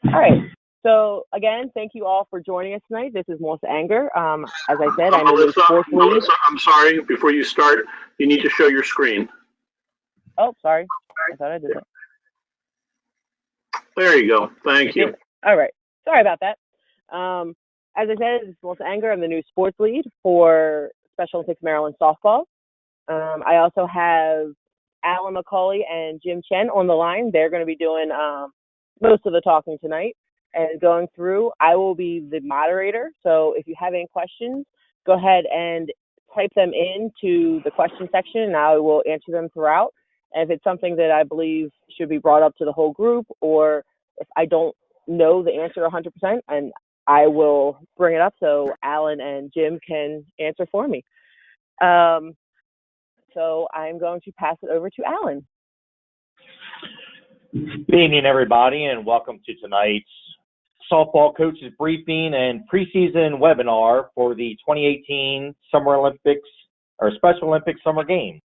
All right. So again, thank you all for joining us tonight. This is Melissa Anger. As I said, I'm the new Melissa, sports lead. Melissa, I'm sorry. Before you start, you need to show your screen. Oh, sorry. I thought I did that. There you go. Thank you. All right. Sorry about that. As I said, this is Melissa Anger. I'm the new sports lead for Special Olympics Maryland softball. I also have Alan McCauley and Jim Chen on the line. They're going to be doing most of the talking tonight and going through. I will be the moderator. So if you have any questions, go ahead and type them into the question section and I will answer them throughout. And if it's something that I believe should be brought up to the whole group, or if I don't know the answer 100%, and I will bring it up so Alan and Jim can answer for me. So I'm going to pass it over to Alan. Good evening, everybody, and welcome to tonight's softball coaches briefing and preseason webinar for the 2018 Summer Olympics or Special Olympics Summer Games.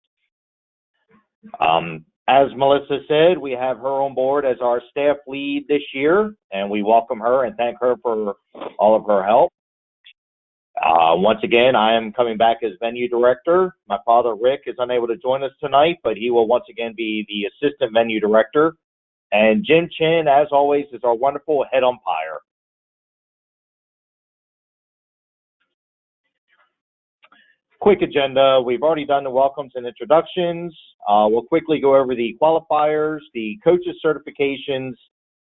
As Melissa said, we have her on board as our staff lead this year, and we welcome her and thank her for all of her help. Once again, I am coming back as venue director. My father, Rick, is unable to join us tonight, but he will once again be the assistant venue director. And Jim Chen, as always, is our wonderful head umpire. Quick agenda. We've already done the welcomes and introductions. We'll quickly go over the qualifiers, the coaches certifications,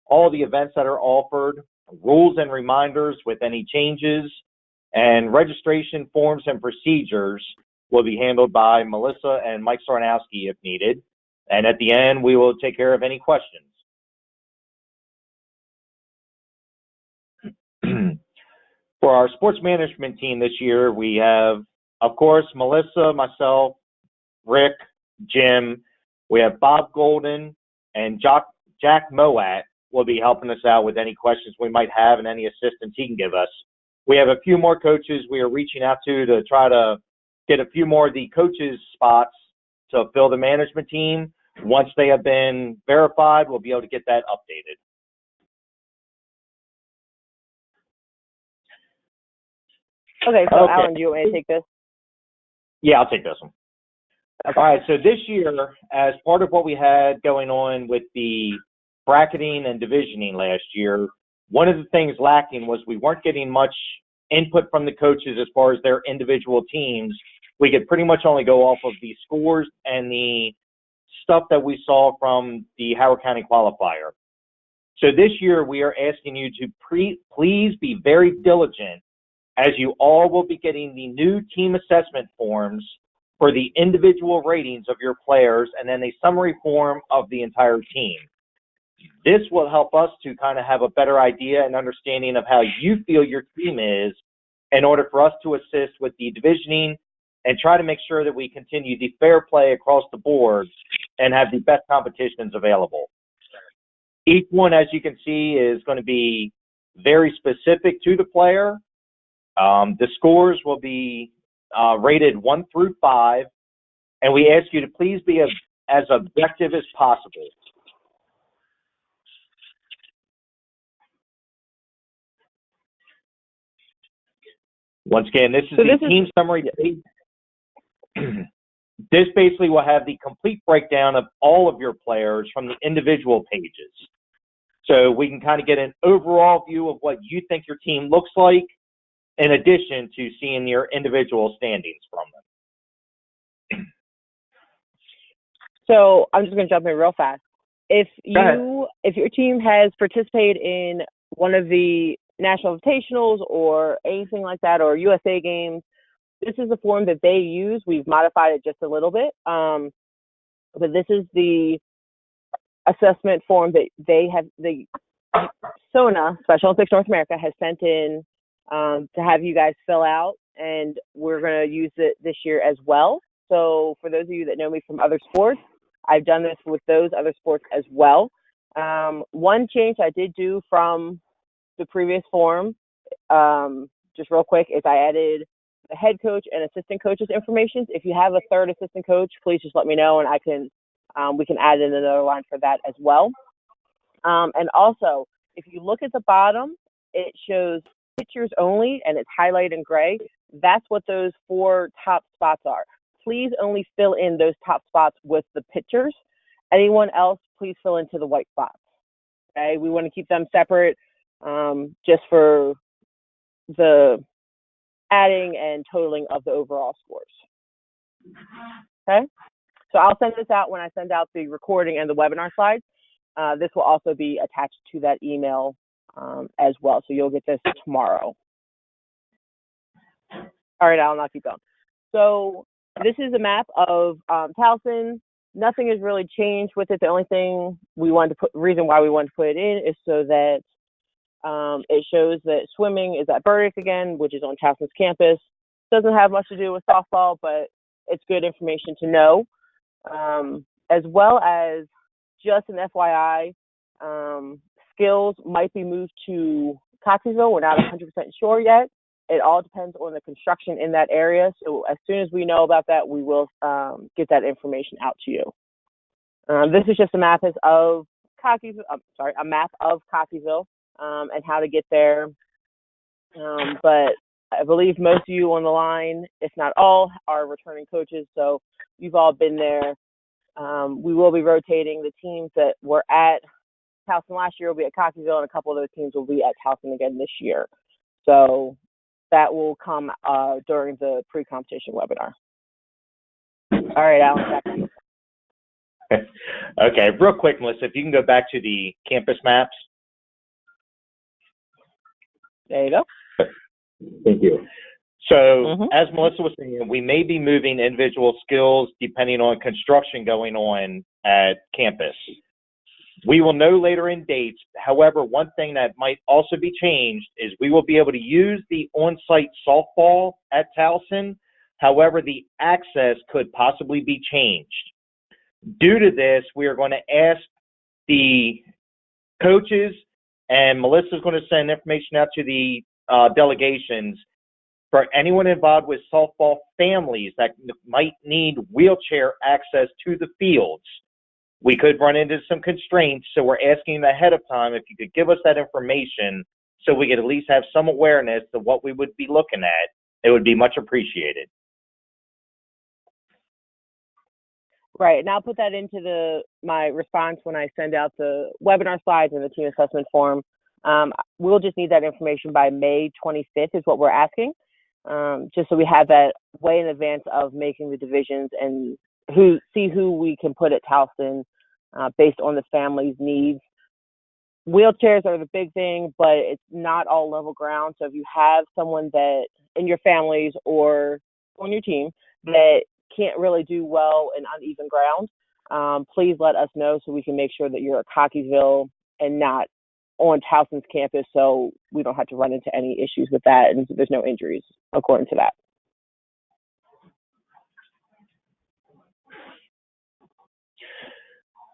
all the events that are offered, rules and reminders with any changes, and registration forms and procedures will be handled by Melissa and Mike Sarnowski if needed. And at the end, we will take care of any questions. For our sports management team this year, we have, of course, Melissa, myself, Rick, Jim. We have Bob Golden and Jack Moat will be helping us out with any questions we might have and any assistance he can give us. We have a few more coaches we are reaching out to try to get a few more of the coaches' spots to fill the management team. Once they have been verified, we'll be able to get that updated. Okay, so Alan, do you want me to take this? Yeah, I'll take this one. Okay. All right, so this year, as part of what we had going on with the bracketing and divisioning last year, one of the things lacking was we weren't getting much input from the coaches as far as their individual teams. We could pretty much only go off of the scores and the stuff that we saw from the Howard County qualifier. So this year, we are asking you to please be very diligent, as you all will be getting the new team assessment forms for the individual ratings of your players and then a summary form of the entire team. This will help us to kind of have a better idea and understanding of how you feel your team is in order for us to assist with the divisioning and try to make sure that we continue the fair play across the board and have the best competitions available. Each one, as you can see, is going to be very specific to the player. The scores will be rated 1 through 5, and we ask you to please be as objective as possible. Once again, this is the team summary. This basically will have the complete breakdown of all of your players from the individual pages. So we can kind of get an overall view of what you think your team looks like, in addition to seeing your individual standings from them. So I'm just going to jump in real fast. If your team has participated in one of the national invitationals or anything like that, or USA games, this is the form that they use. We've modified it just a little bit. But this is the assessment form that the SONA, Special Olympics North America, has sent in to have you guys fill out, and we're going to use it this year as well. So for those of you that know me from other sports, I've done this with those other sports as well. One change I did do from the previous form, just real quick, is I added the head coach and assistant coach's information. If you have a third assistant coach, please just let me know, and we can add in another line for that as well. And also, if you look at the bottom, it shows pictures only, and it's highlighted in gray. That's what those 4 top spots are. Please only fill in those top spots with the pictures. Anyone else, please fill into the white spots. Okay, we want to keep them separate, just for the adding and totaling of the overall scores. Okay, so I'll send this out when I send out the recording and the webinar slides. This will also be attached to that email as well, so you'll get this tomorrow. All right, Alan, I'll keep going. So this is a map of Towson. Nothing has really changed with it. The only thing reason why we wanted to put it in is so that it shows that swimming is at Burdick again, which is on Towson's campus. Doesn't have much to do with softball, but it's good information to know. As well as just an FYI, skills might be moved to Cockeysville. We're not 100% sure yet. It all depends on the construction in that area. So as soon as we know about that, we will get that information out to you. This is just a map of Cockeysville. A map of Cockeysville and how to get there. But I believe most of you on the line, if not all, are returning coaches. So you've all been there. We will be rotating. The teams that were at Towson last year will be at Cockeysville, and a couple of those teams will be at Towson again this year. So that will come during the pre-competition webinar. All right, Alan, back to you. Okay, real quick, Melissa, if you can go back to the campus maps. There you go. Thank you. So, as Melissa was saying, we may be moving individual skills depending on construction going on at campus. We will know later in dates. However, one thing that might also be changed is we will be able to use the on-site softball at Towson. However, the access could possibly be changed. Due to this, we are going to ask the coaches, and Melissa is going to send information out to the delegations for anyone involved with softball families that might need wheelchair access to the fields. We could run into some constraints, so we're asking ahead of time if you could give us that information so we could at least have some awareness of what we would be looking at. It would be much appreciated. Right, and I'll put that into my response when I send out the webinar slides and the team assessment form. We'll just need that information by May 25th is what we're asking, just so we have that way in advance of making the divisions and see who we can put at Towson based on the family's needs. Wheelchairs are the big thing, but it's not all level ground. So if you have someone that in your families or on your team that can't really do well in uneven ground, please let us know so we can make sure that you're at Cockeysville and not on Towson's campus, so we don't have to run into any issues with that and there's no injuries according to that.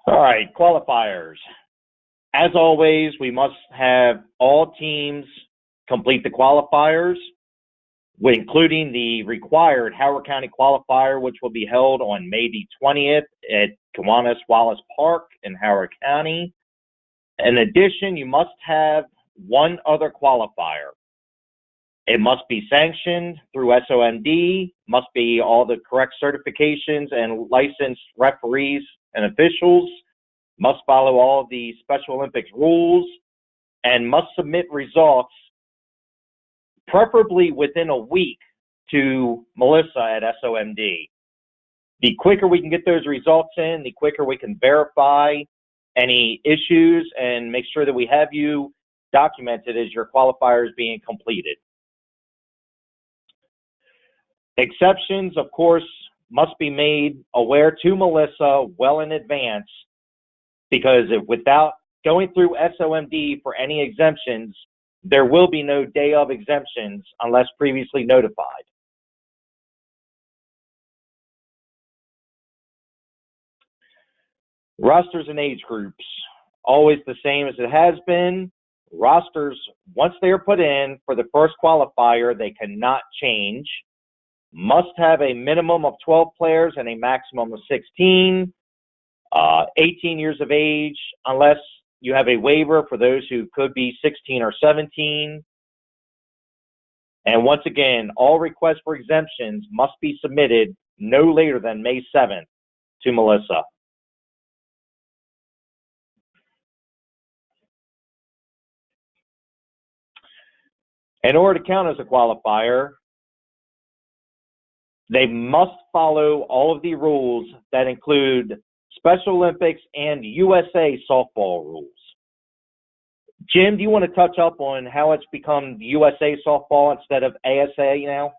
All right, qualifiers. As always, we must have all teams complete the qualifiers, including the required Howard County qualifier, which will be held on May the 20th at Kiwanis Wallace Park in Howard County. In addition, you must have one other qualifier. It must be sanctioned through SOMD, must be all the correct certifications and licensed referees and officials, must follow all the Special Olympics rules, and must submit results, preferably within a week, to Melissa at SOMD. The quicker we can get those results in, the quicker we can verify any issues and make sure that we have you documented as your qualifier is being completed. Exceptions, of course, must be made aware to Melissa well in advance, because without going through SOMD for any exemptions, there will be no day of exemptions unless previously notified. Rosters and age groups, always the same as it has been. Rosters, once they are put in for the first qualifier, they cannot change. Must have a minimum of 12 players and a maximum of 16. 18 years of age, unless you have a waiver for those who could be 16 or 17. And once again, all requests for exemptions must be submitted no later than May 7th to Melissa. In order to count as a qualifier, they must follow all of the rules that include Special Olympics and USA softball rules. Jim, do you want to touch up on how it's become USA softball instead of ASA now?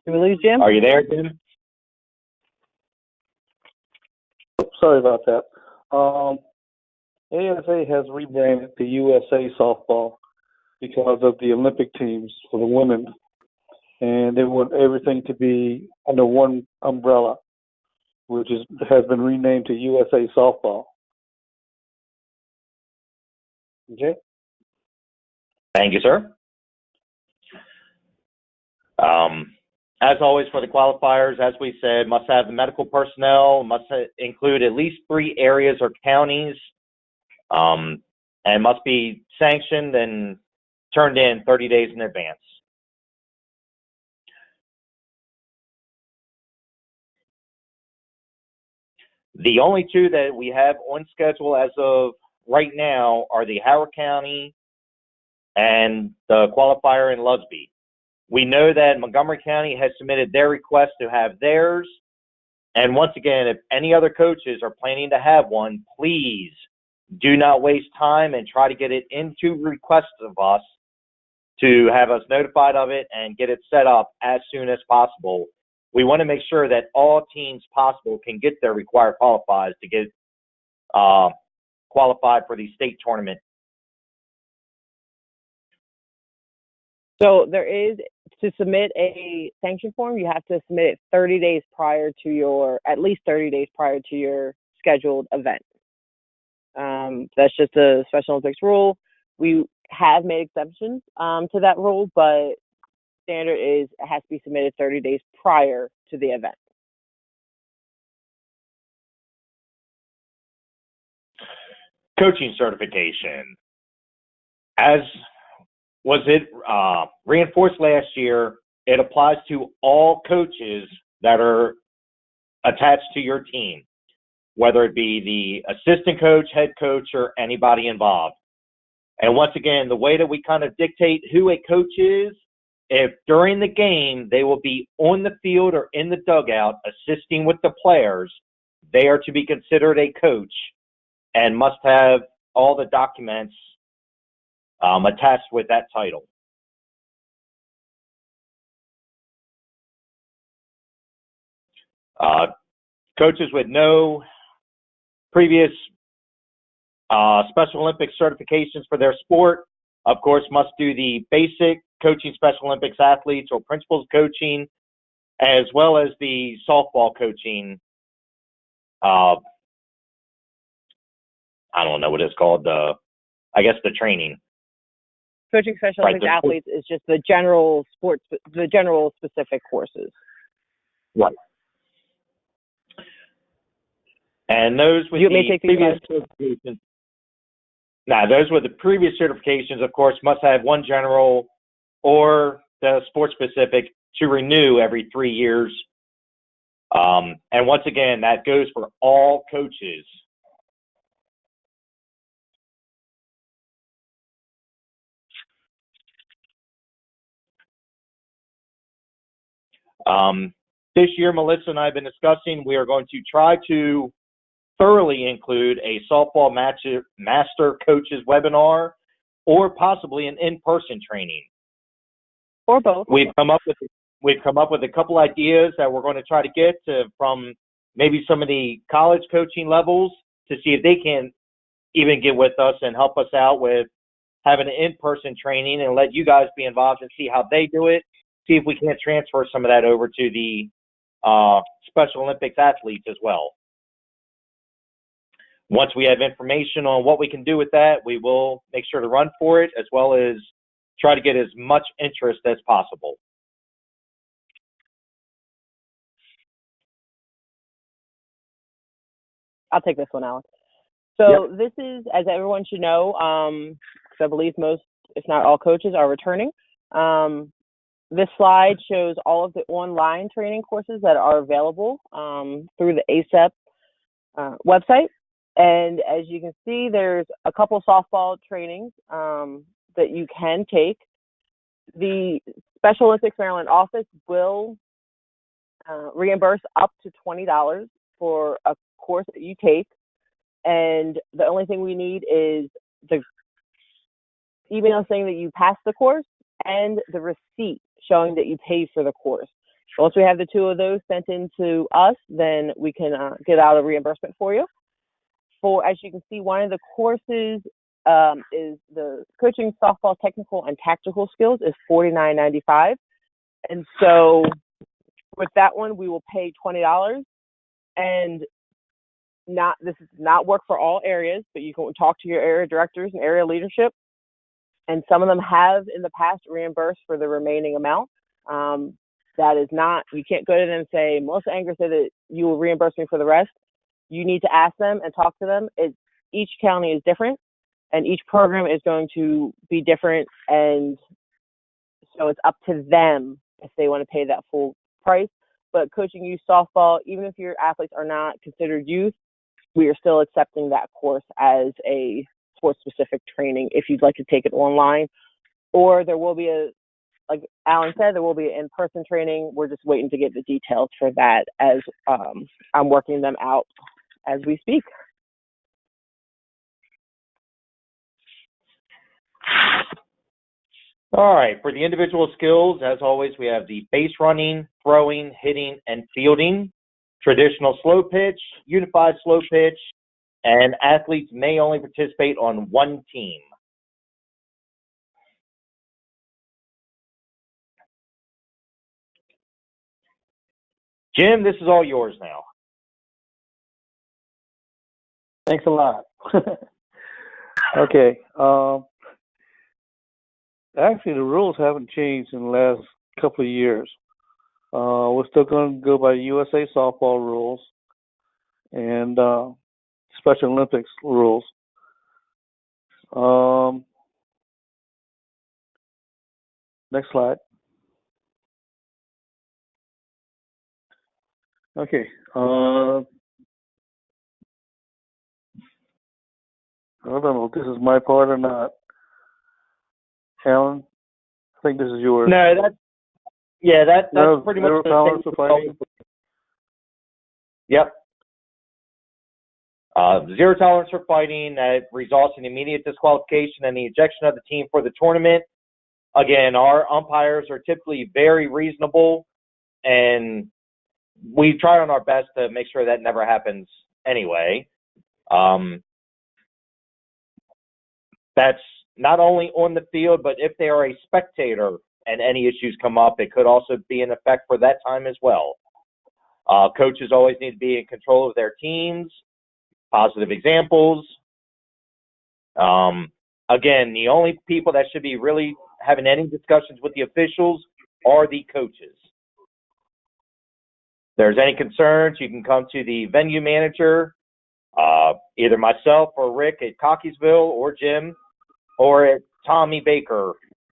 Did we lose Jim? Are you there, Jim? Sorry about that. ASA has rebranded to USA softball because of the Olympic teams for the women, and they want everything to be under one umbrella, which has been renamed to USA softball. Okay. Thank you, sir. As always for the qualifiers, as we said, must have the medical personnel, must include at least 3 areas or counties, and must be sanctioned and turned in 30 days in advance. The only 2 that we have on schedule as of right now are the Howard County and the qualifier in Lusby. We know that Montgomery County has submitted their request to have theirs. And once again, if any other coaches are planning to have one, please do not waste time and try to get it into requests of us to have us notified of it and get it set up as soon as possible. We want to make sure that all teams possible can get their required qualifiers to get qualified for the state tournament. So there is, to submit a sanction form, you have to submit it 30 days prior to your, at least 30 days prior to your scheduled event. That's just a Special Olympics rule. We have made exceptions to that rule, but standard is it has to be submitted 30 days prior to the event. Coaching certification. As was it reinforced last year, it applies to all coaches that are attached to your team, whether it be the assistant coach, head coach, or anybody involved. And once again, the way that we kind of dictate who a coach is, if during the game they will be on the field or in the dugout assisting with the players, they are to be considered a coach and must have all the documents attached with that title. Coaches with no previous Special Olympics certifications for their sport, of course, must do the basic coaching Special Olympics athletes or principals coaching, as well as the softball coaching. I don't know what it's called. I guess the training. Coaching Special Olympics athletes is just the general sports, the general specific courses. Right. And those with the previous certifications. Now, those with the previous certifications, of course, must have one general or the sports specific to renew every 3 years. And once again, that goes for all coaches. This year, Melissa and I have been discussing, we are going to try to thoroughly include a softball master coaches webinar or possibly an in-person training. Or both. We've come up with a couple ideas that we're going to try to get from maybe some of the college coaching levels to see if they can even get with us and help us out with having an in-person training and let you guys be involved and see how they do it. See if we can't transfer some of that over to the Special Olympics athletes as well. Once we have information on what we can do with that, we will make sure to run for it, as well as try to get as much interest as possible. I'll take this one, Alex. So This is, as everyone should know, because I believe most, if not all, coaches are returning. This slide shows all of the online training courses that are available through the ACEP website. And as you can see, there's a couple softball trainings that you can take. The Special Olympics Maryland office will reimburse up to $20 for a course that you take. And the only thing we need is the email saying that you passed the course and the receipt showing that you paid for the course. Once we have the two of those sent in to us, then we can get out a reimbursement for you. As you can see, one of the courses is the Coaching Softball Technical and Tactical Skills is $49.95. And so with that one, we will pay $20. And this is not work for all areas, but you can talk to your area directors and area leadership. And some of them have in the past reimbursed for the remaining amount. That is not, you can't go to them and say, Melissa Anger said that you will reimburse me for the rest. You need to ask them and talk to them. Each county is different and each program is going to be different. And so it's up to them if they want to pay that full price. But coaching youth softball, even if your athletes are not considered youth, we are still accepting that course as a sports-specific training if you'd like to take it online. Or there will be like Alan said, there will be an in-person training. We're just waiting to get the details for that as I'm working them out as we speak. All right, for the individual skills, as always, we have the base running, throwing, hitting, and fielding, traditional slow pitch, unified slow pitch, and athletes may only participate on one team. Jim, this is all yours now. Thanks a lot. Okay. Actually, the rules haven't changed in the last couple of years. We're still going to go by USA softball rules and Special Olympics rules. Next slide. Okay. I don't know if this is my part or not. Alan, I think this is yours. No, that's pretty much zero tolerance for fighting. Yep. Zero tolerance for fighting that results in immediate disqualification and the ejection of the team for the tournament. Again, our umpires are typically very reasonable, and we try on our best to make sure that never happens anyway. That's not only on the field, but if they are a spectator and any issues come up, it could also be in effect for that time as well. Coaches always need to be in control of their teams, positive examples. Again, the only people that should be really having any discussions with the officials are the coaches. If there's any concerns, you can come to the venue manager, either myself or Rick at Cockeysville or Jim, or at Tommy Baker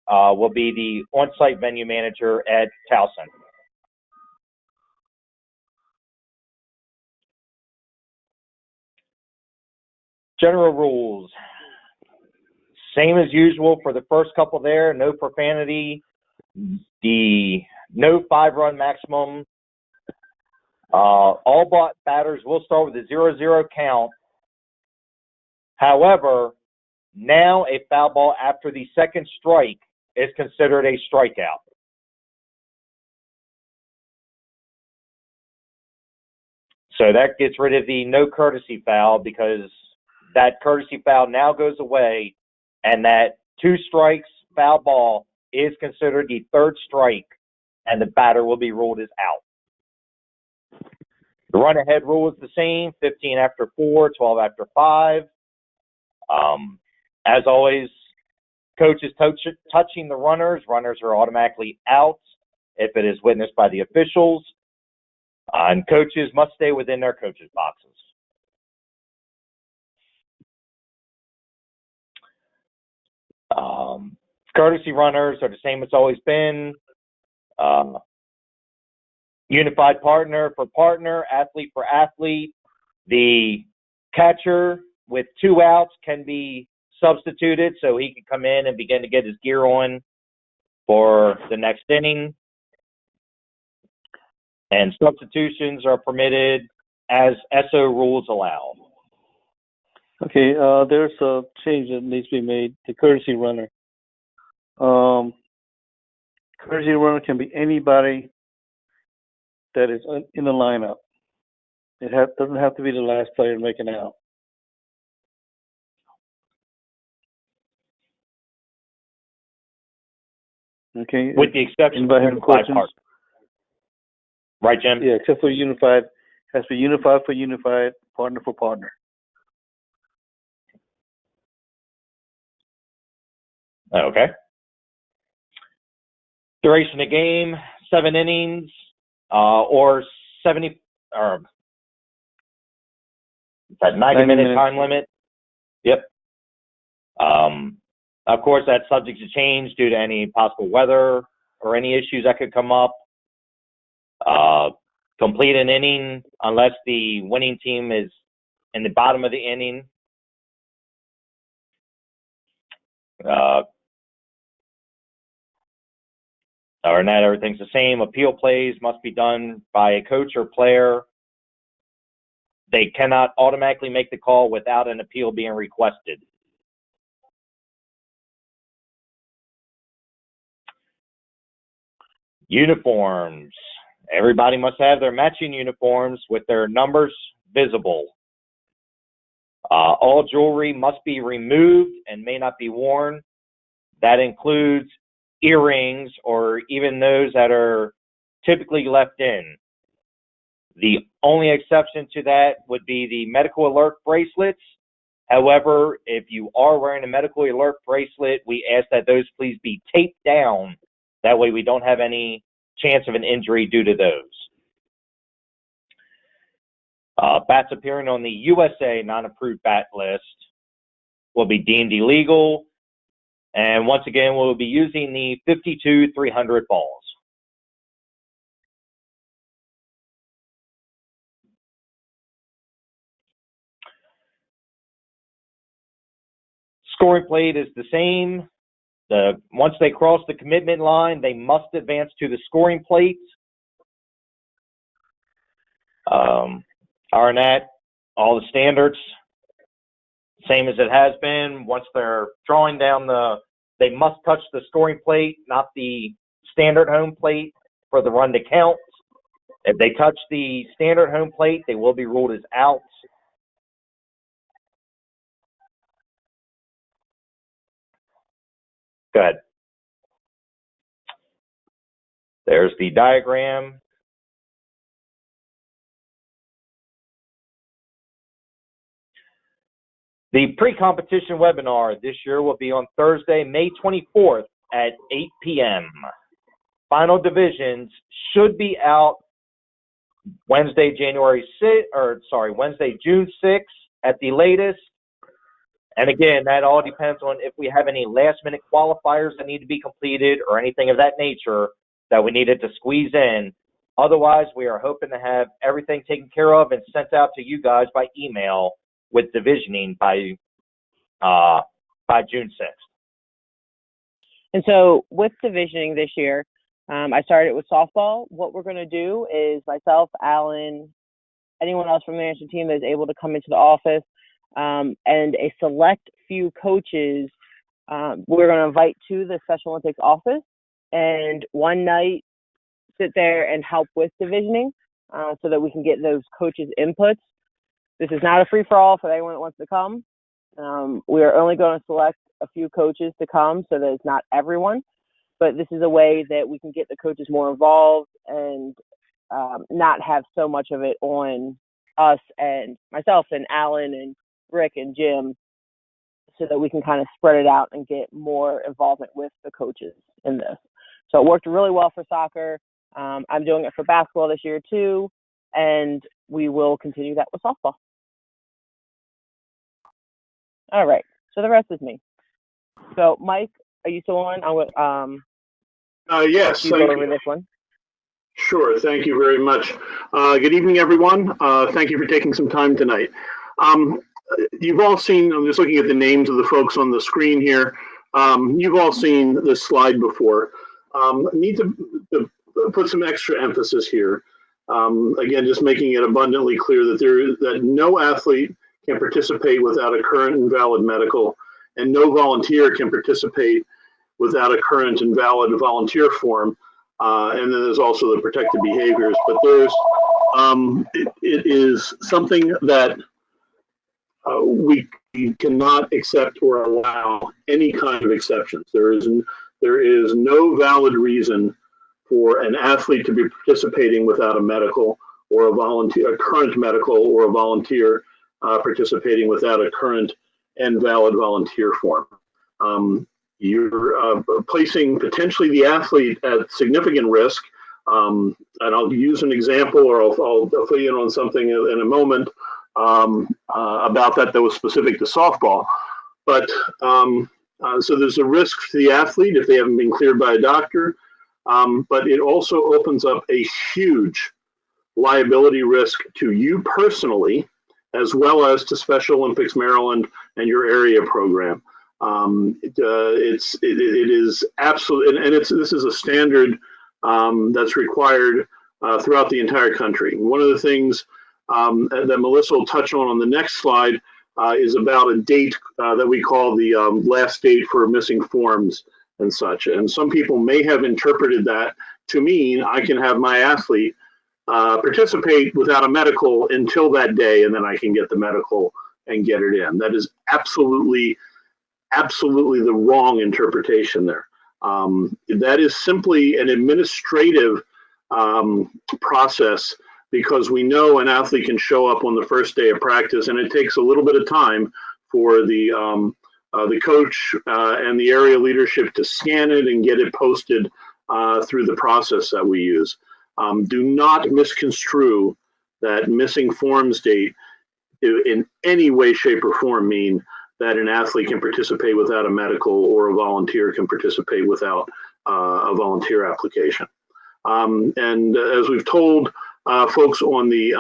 will be the on-site venue manager at Towson. General rules. Same as usual for the first couple there, no profanity, the no 5-run maximum. All batters will start with a 0-0 count. However, now a foul ball after the second strike is considered a strikeout. So that gets rid of the no courtesy foul, because that courtesy foul now goes away, and that 2 strikes foul ball is considered the third strike, and the batter will be ruled as out. The run-ahead rule is the same, 15 after 4, 12 after 5. As always, coaches touching the runners are automatically out if it is witnessed by the officials. And coaches must stay within their coaches' boxes. Courtesy runners are the same as always been. Unified partner for partner, athlete for athlete. The catcher with 2 outs can be substituted so he can come in and begin to get his gear on for the next inning. And substitutions are permitted as SO rules allow. Okay, there's a change that needs to be made. The courtesy runner. Courtesy runner can be anybody that is in the lineup. It doesn't have to be the last player making out. Okay. With the exception Anybody of have questions? part. Right, Jim? Yeah, except for unified. Has to be unified for unified, partner for partner. Okay. Duration of game, 7 innings, or 70, or that 90-minute time limit. Yep. Of course, that's subject to change due to any possible weather or any issues that could come up. Complete an inning unless the winning team is in the bottom of the inning. Other than that, everything's the same. Appeal plays must be done by a coach or player. They cannot automatically make the call without an appeal being requested. Uniforms. Everybody must have their matching uniforms with their numbers visible. All jewelry must be removed and may not be worn. That includes earrings or even those that are typically left in. The only exception to that would be the medical alert bracelets. However, if you are wearing a medical alert bracelet, we ask that those please be taped down. That way we don't have any chance of an injury due to those. Bats appearing on the USA non-approved bat list will be deemed illegal. And once again, we'll be using the 52-300 balls. Scoring plate is the same. Once they cross the commitment line, they must advance to the scoring plate. Other than that, all the standards, same as it has been. Once they're drawing down they must touch the scoring plate, not the standard home plate for the run to count. If they touch the standard home plate, they will be ruled as outs. Go ahead. There's the diagram. The pre-competition webinar this year will be on Thursday, May 24th at 8 p.m. Final divisions should be out Wednesday, June 6th at the latest. And again, that all depends on if we have any last-minute qualifiers that need to be completed or anything of that nature that we needed to squeeze in. Otherwise, we are hoping to have everything taken care of and sent out to you guys by email with divisioning by June 6th. And so with divisioning this year, I started with softball. What we're going to do is myself, Alan, anyone else from the national team that is able to come into the office, and a select few coaches we're going to invite to the Special Olympics office and one night sit there and help with divisioning so that we can get those coaches' inputs. This is not a free-for-all for anyone that wants to come. We are only going to select a few coaches to come so that it's not everyone, but this is a way that we can get the coaches more involved and not have so much of it on us and myself and Alan and Rick and Jim, so that we can kind of spread it out and get more involvement with the coaches in this. So it worked really well for soccer. I'm doing it for basketball this year too, and we will continue that with softball. All right, so the rest is me. So Mike, are you still on? Yes, you go over this one. Sure, thank you very much. Good evening, everyone. Thank you for taking some time tonight. You've all seen, I'm just looking at the names of the folks on the screen here. You've all seen this slide before. I need to put some extra emphasis here. Again, just making it abundantly clear that no athlete can participate without a current and valid medical, and no volunteer can participate without a current and valid volunteer form. And then there's also the protected behaviors. But there's it is something that we cannot accept or allow any kind of exceptions. There is no valid reason for an athlete to be participating without a medical or a current medical, or a volunteer participating without a current and valid volunteer form. You're placing potentially the athlete at significant risk. And I'll use an example, or I'll fill you in on something in a moment about that was specific to softball. But so there's a risk to the athlete if they haven't been cleared by a doctor. But it also opens up a huge liability risk to you personally, as well as to Special Olympics Maryland and your area program. It is absolute, and this is a standard that's required throughout the entire country. One of the things that Melissa will touch on the next slide is about a date that we call the last date for missing forms and such. And some people may have interpreted that to mean I can have my athlete participate without a medical until that day, and then I can get the medical and get it in. That is absolutely the wrong interpretation there. That is simply an administrative process, because we know an athlete can show up on the first day of practice, and it takes a little bit of time for the coach and the area leadership to scan it and get it posted through the process that we use. Do not misconstrue that missing forms date in any way, shape, or form mean that an athlete can participate without a medical, or a volunteer can participate without a volunteer application. And as we've told folks on the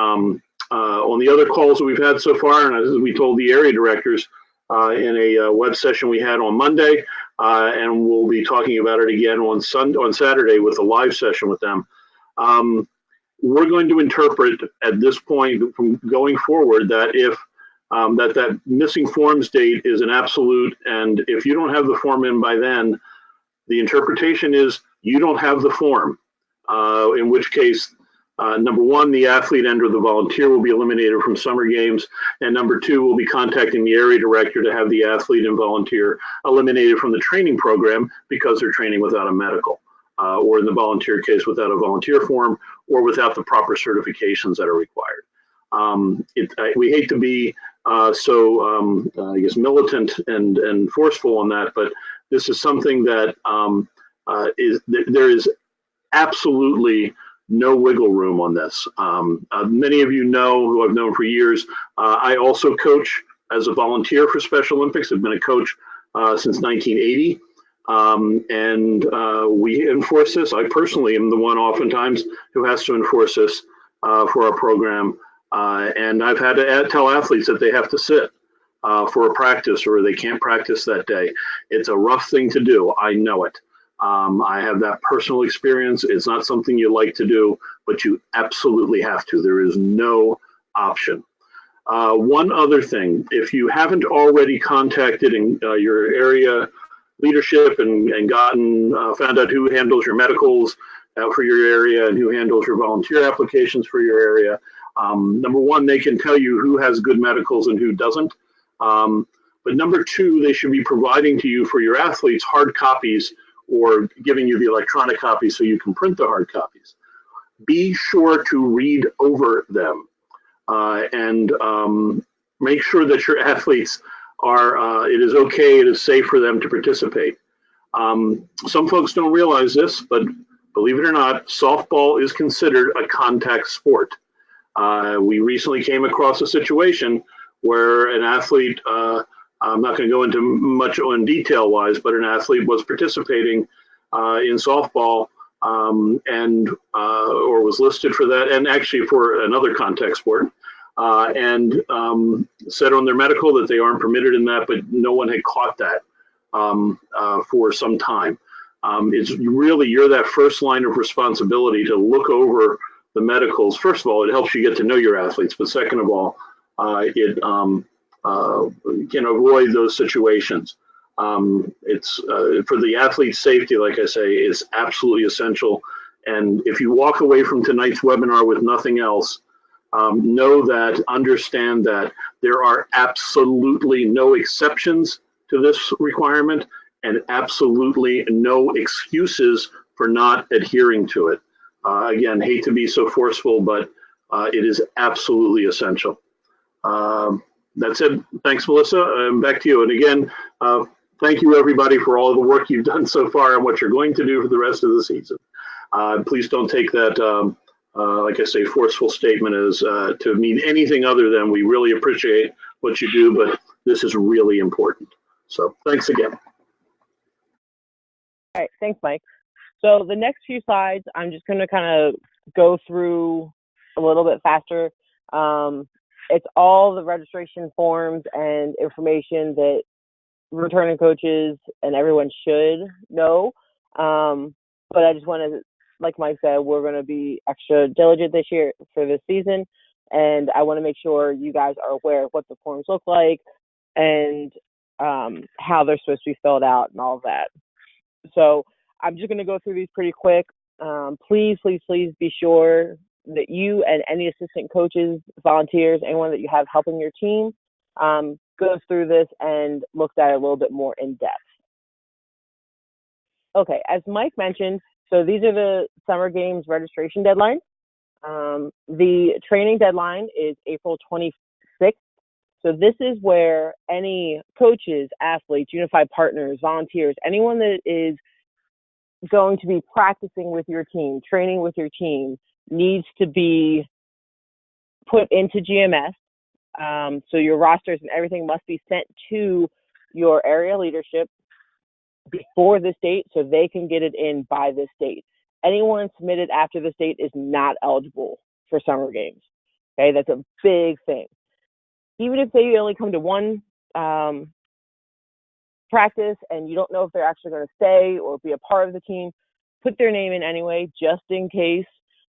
other calls that we've had so far, and as we told the area directors in a web session we had on Monday, and we'll be talking about it again on Saturday with a live session with them. We're going to interpret at this point from going forward that if that missing forms date is an absolute, and if you don't have the form in by then, the interpretation is you don't have the form, in which case, number one, the athlete and or the volunteer will be eliminated from summer games, and number two, we'll be contacting the area director to have the athlete and volunteer eliminated from the training program because they're training without a medical, or in the volunteer case without a volunteer form, or without the proper certifications that are required. We hate to be I guess militant and forceful on that, but this is something that there is absolutely no wiggle room on this. Many of you know, who I've known for years, I also coach as a volunteer for Special Olympics. I've been a coach since 1980. And we enforce this. I personally am the one oftentimes who has to enforce this for our program. And I've had to tell athletes that they have to sit for a practice, or they can't practice that day. It's a rough thing to do. I know it. I have that personal experience. It's not something you like to do, but you absolutely have to. There is no option. One other thing, if you haven't already contacted your area leadership and found out who handles your medicals for your area and who handles your volunteer applications for your area, number one, they can tell you who has good medicals and who doesn't. But number two, they should be providing to you for your athletes hard copies, or giving you the electronic copies so you can print the hard copies. be sure to read over them and make sure that your athletes are, it is okay, it is safe for them to participate. Some folks don't realize this, but believe it or not, softball is considered a contact sport. We recently came across a situation where an athlete, I'm not going to go into much on detail wise, but an athlete was participating in softball or was listed for that, and actually for another contact sport, and said on their medical that they aren't permitted in that, but no one had caught that for some time. It's really, you're that first line of responsibility to look over the medicals. First of all, it helps you get to know your athletes, but second of all, it can avoid those situations. It's for the athlete's safety, like I say, is absolutely essential. And if you walk away from tonight's webinar with nothing else, understand that there are absolutely no exceptions to this requirement and absolutely no excuses for not adhering to it. Again, hate to be so forceful, but it is absolutely essential. That's it. Thanks, Melissa. Back to you. And again, thank you, everybody, for all the work you've done so far and what you're going to do for the rest of the season. Please don't take that, like I say, forceful statement as to mean anything other than we really appreciate what you do, but this is really important. So thanks again. All right. Thanks, Mike. So the next few slides, I'm just going to kind of go through a little bit faster. It's all the registration forms and information that returning coaches and everyone should know. But I just want to, like Mike said, we're going to be extra diligent this year for this season. And I want to make sure you guys are aware of what the forms look like and how they're supposed to be filled out and all of that. So I'm just going to go through these pretty quick. Please be sure that you and any assistant coaches, volunteers, anyone that you have helping your team goes through this and looks at it a little bit more in depth. Okay, as Mike mentioned, so these are the Summer Games registration deadlines. The training deadline is April 26th. So this is where any coaches, athletes, unified partners, volunteers, anyone that is going to be practicing with your team, training with your team, needs to be put into GMS. So your rosters and everything must be sent to your area leadership before this date so they can get it in by this date. Anyone submitted after this date is not eligible for Summer Games. Okay, that's a big thing. Even if they only come to one practice and you don't know if they're actually going to stay or be a part of the team, put their name in anyway, just in case.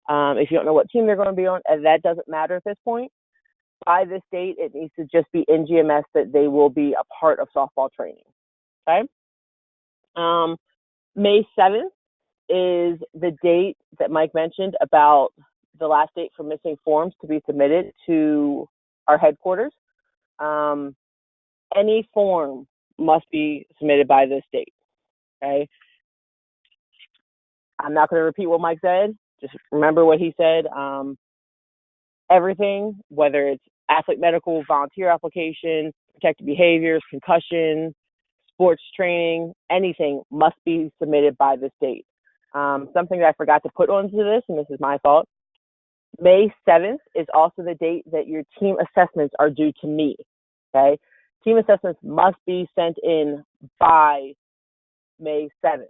If you don't know what team they're going to be on, and that doesn't matter at this point. By this date, it needs to just be in GMS that they will be a part of softball training. Okay. May 7th is the date that Mike mentioned about the last date for missing forms to be submitted to our headquarters. Any form must be submitted by this date. Okay. I'm not going to repeat what Mike said. Just remember what he said. Everything, whether it's athlete medical, volunteer application, protected behaviors, concussion, sports training, anything must be submitted by this date. Something that I forgot to put onto this, and this is my fault, May 7th is also the date that your team assessments are due to me, okay? Team assessments must be sent in by May 7th.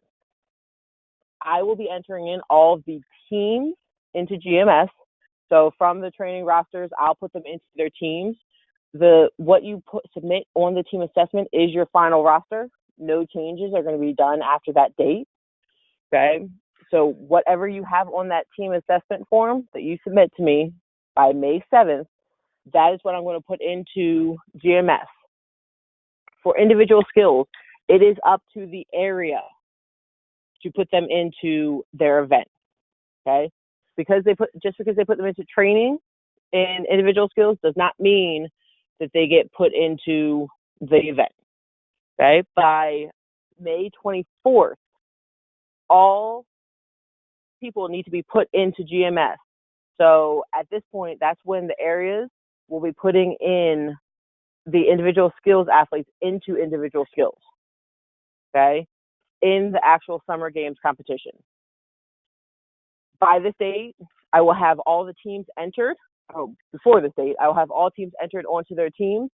I will be entering in all of the teams into GMS. So from the training rosters, I'll put them into their teams. What you submit on the team assessment is your final roster. No changes are going to be done after that date, okay? So whatever you have on that team assessment form that you submit to me by May 7th, that is what I'm going to put into GMS. For individual skills, it is up to the area to put them into their event, okay? Just because they put them into training in individual skills does not mean that they get put into the event, okay? By May 24th, all people need to be put into GMS. So at this point, that's when the areas will be putting in the individual skills athletes into individual skills, okay, in the actual summer games competition. By this date, I will have all the teams entered. Before this date, I will have all teams entered onto their teams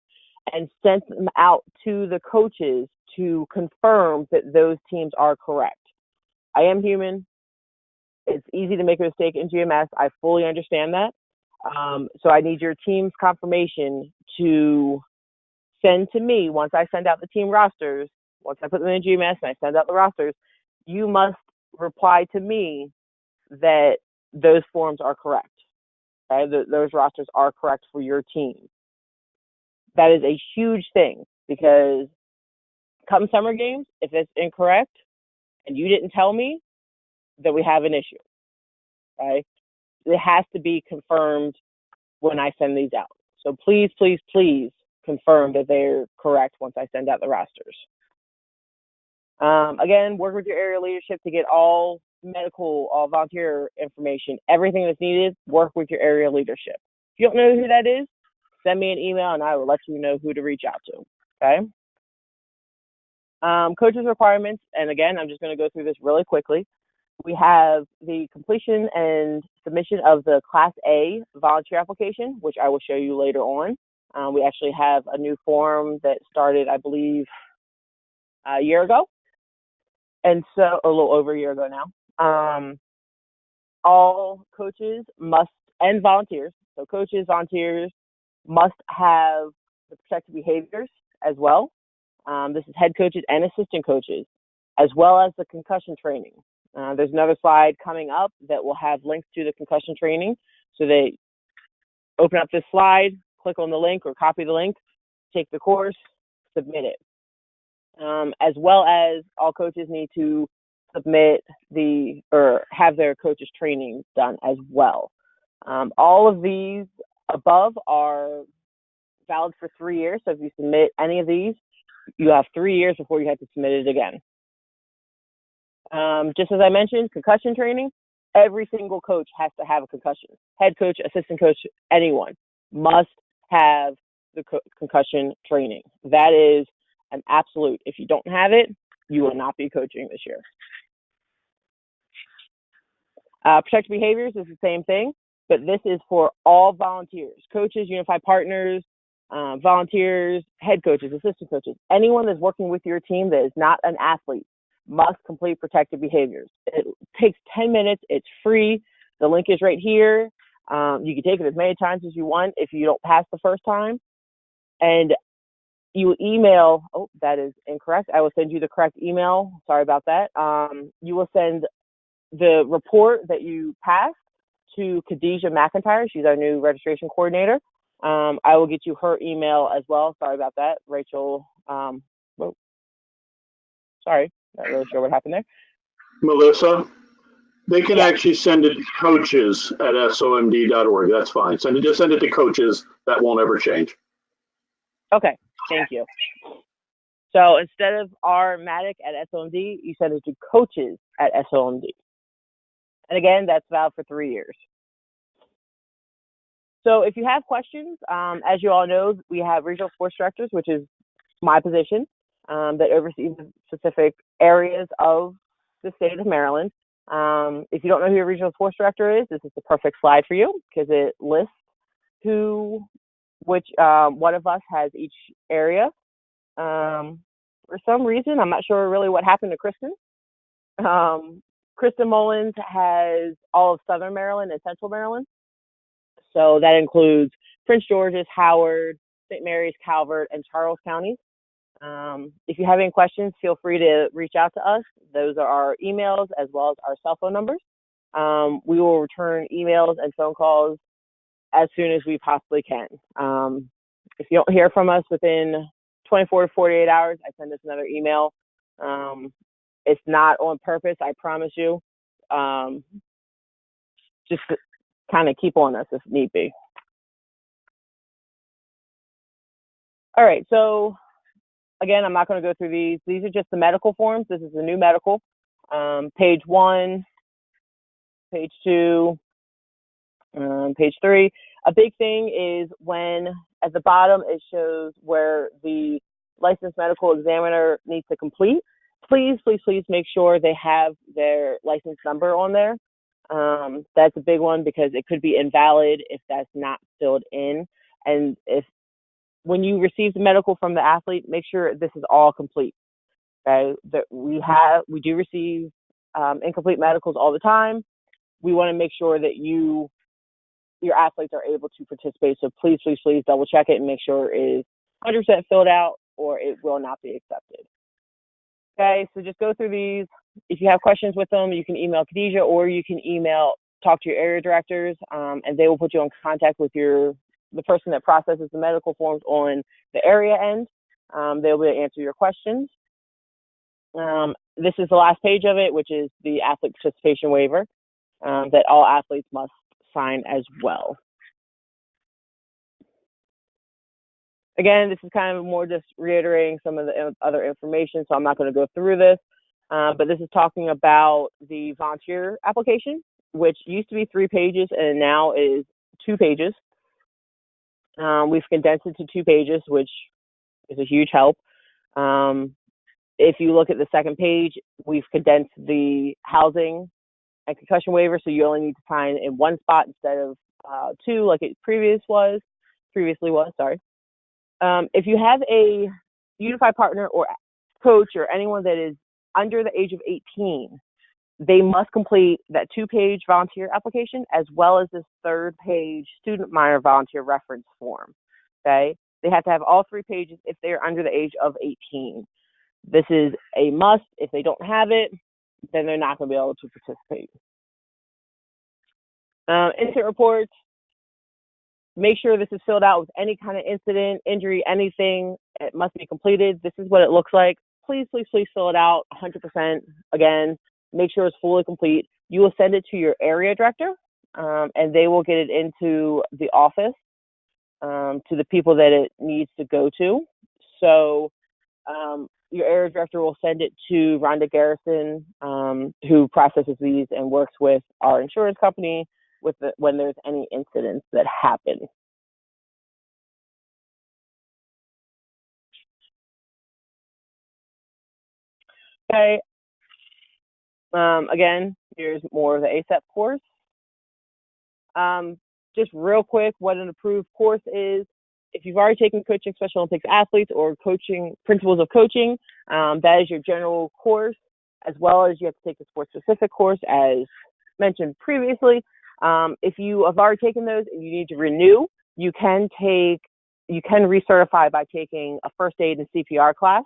and sent them out to the coaches to confirm that those teams are correct. I am human. It's easy to make a mistake in GMS. I fully understand that. So I need your team's confirmation to send to me once I send out the team rosters. Once I put them in GMS and I send out the rosters, you must reply to me that those forms are correct. Okay? Those rosters are correct for your team. That is a huge thing because come summer games, if it's incorrect and you didn't tell me, then we have an issue. Okay? It has to be confirmed when I send these out. So please, please, please confirm that they're correct once I send out the rosters. Again, work with your area leadership to get all medical, all volunteer information, everything that's needed. Work with your area leadership. If you don't know who that is, send me an email and I will let you know who to reach out to. Okay. Coaches requirements, and again, I'm just going to go through this really quickly. We have the completion and submission of the Class A volunteer application, which I will show you later on. We actually have a new form that started, I believe, a year ago. And so, a little over a year ago now. All coaches must, and volunteers, so coaches, volunteers must have the protective behaviors as well. This is head coaches and assistant coaches, as well as the concussion training. There's another slide coming up that will have links to the concussion training. So they open up this slide, click on the link or copy the link, take the course, submit it. As well as all coaches need to submit have their coaches training done as well. All of these above are valid for 3 years. So if you submit any of these, you have 3 years before you have to submit it again. Just as I mentioned, concussion training, every single coach has to have a concussion. Head coach, assistant coach, anyone must have the concussion training. That is an absolute. If you don't have it, you will not be coaching this year. Protective behaviors is the same thing, but this is for all volunteers, coaches, unified partners, volunteers, head coaches, assistant coaches, anyone that's working with your team that is not an athlete must complete protective behaviors. It takes 10 minutes. It's free. The link is right here. You can take it as many times as you want if you don't pass the first time. And you email, that is incorrect. I will send you the correct email. Sorry about that. You will send the report that you passed to Khadijah McIntyre. She's our new registration coordinator. I will get you her email as well. Sorry about that. Rachel, sorry, not really sure what happened there. Melissa, they can actually send it to coaches at somd.org. That's fine. Just send it to coaches. That won't ever change. Okay, thank you. So instead of rmatic at SOMD, you send it to coaches at SOMD. And again, that's valid for 3 years. So if you have questions, as you all know, we have regional sports directors, which is my position, that oversees specific areas of the state of Maryland. If you don't know who your regional sports director is, this is the perfect slide for you because it lists which one of us has each area. For some reason, I'm not sure really what happened to Kristen. Kristen Mullins has all of Southern Maryland and Central Maryland. So that includes Prince George's, Howard, St. Mary's, Calvert, and Charles counties. If you have any questions, feel free to reach out to us. Those are our emails as well as our cell phone numbers. We will return emails and phone calls as soon as we possibly can. If you don't hear from us within 24 to 48 hours, I send us another email. It's not on purpose, I promise you. Just kind of keep on us if need be. All right, so again, I'm not going to go through these. These are just the medical forms. This is the new medical. Page 1 page 2, page 3. A big thing is when at the bottom it shows where the licensed medical examiner needs to complete. Please make sure they have their license number on there. That's a big one because it could be invalid if that's not filled in. And when you receive the medical from the athlete, make sure this is all complete. Okay, that we do receive incomplete medicals all the time. We want to make sure that your athletes are able to participate. So please double check it and make sure it is 100% filled out, or it will not be accepted. Okay, so just go through these. If you have questions with them, you can email Khadijah, or you can talk to your area directors, and they will put you in contact with the person that processes the medical forms on the area end. They'll be able to answer your questions. This is the last page of it, which is the athlete participation waiver that all athletes must sign as well. Again, this is kind of more just reiterating some of the other information, so I'm not going to go through this. But this is talking about the volunteer application, which used to be 3 pages and now is 2 pages. We've condensed it to 2 pages, which is a huge help. If you look at the second page, we've condensed the housing and concussion waiver, so you only need to sign in 1 spot instead of 2 like it previously was. If you have a unified partner or coach or anyone that is under the age of 18, they must complete that 2-page volunteer application as well as this 3rd-page student minor volunteer reference form. Okay, they have to have all 3 pages if they are under the age of 18. This is a must. If they don't have it, then they're not going to be able to participate. Incident reports. Make sure this is filled out with any kind of incident, injury, anything. It must be completed. This is what it looks like. Please fill it out 100%. Again, make sure it's fully complete. You will send it to your area director, and they will get it into the office to the people that it needs to go to. So your area director will send it to Rhonda Garrison, who processes these and works with our insurance company when there's any incidents that happen. Okay. Again, here's more of the ACEP course. Just real quick, what an approved course is. If you've already taken coaching Special Olympics athletes or coaching principles of coaching, that is your general course, as well as you have to take a sports-specific course, as mentioned previously. If you have already taken those and you need to renew, you can recertify by taking a first aid and CPR class,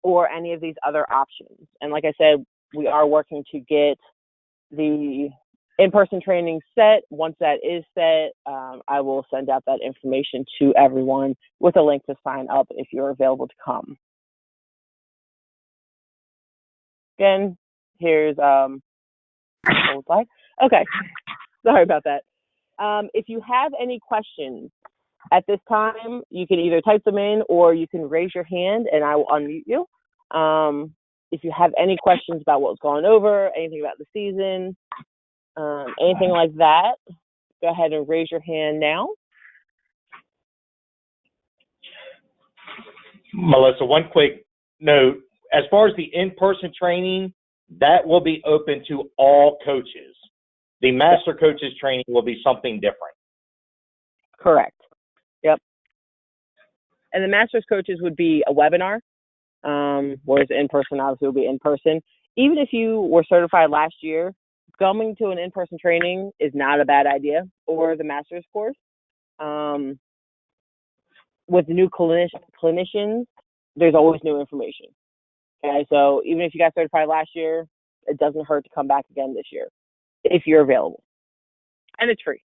or any of these other options. And like I said, we are working to get the in-person training set. Once that is set, I will send out that information to everyone with a link to sign up if you're available to come. Again, here's old slide. Okay, sorry about that. If you have any questions at this time, you can either type them in or you can raise your hand and I will unmute you. If you have any questions about what's going over, anything about the season, anything like that, go ahead and raise your hand now. Melissa, one quick note. As far as the in-person training, that will be open to all coaches. The master coaches training will be something different. Correct. Yep. And the master's coaches would be a webinar, whereas in-person obviously will be in-person. Even if you were certified last year, coming to an in-person training is not a bad idea, or the master's course. With new clinicians, there's always new information. Okay, so even if you got certified last year, it doesn't hurt to come back again this year if you're available. And it's free.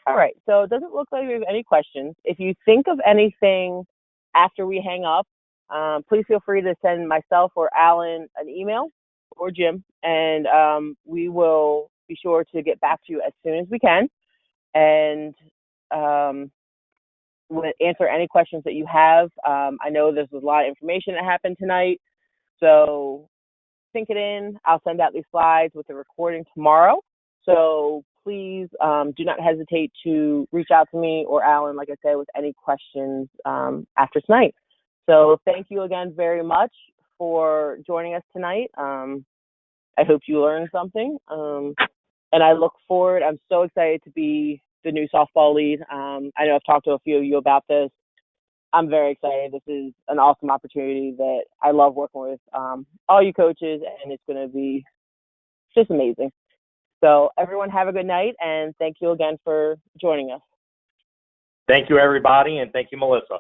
All right, so it doesn't look like there's any questions. If you think of anything after we hang up, please feel free to send myself or Alan an email, or Jim, and we will be sure to get back to you as soon as we can. And we'll answer any questions that you have. I know there's a lot of information that happened tonight, so sink it in. I'll send out these slides with the recording tomorrow. So please do not hesitate to reach out to me or Alan, like I said, with any questions after tonight. So thank you again very much for joining us tonight. I hope you learned something. And I look forward. I'm so excited to be the new softball lead. I know I've talked to a few of you about this. I'm very excited. This is an awesome opportunity that I love working with all you coaches, and it's going to be just amazing. So everyone have a good night, and thank you again for joining us. Thank you, everybody, and thank you, Melissa.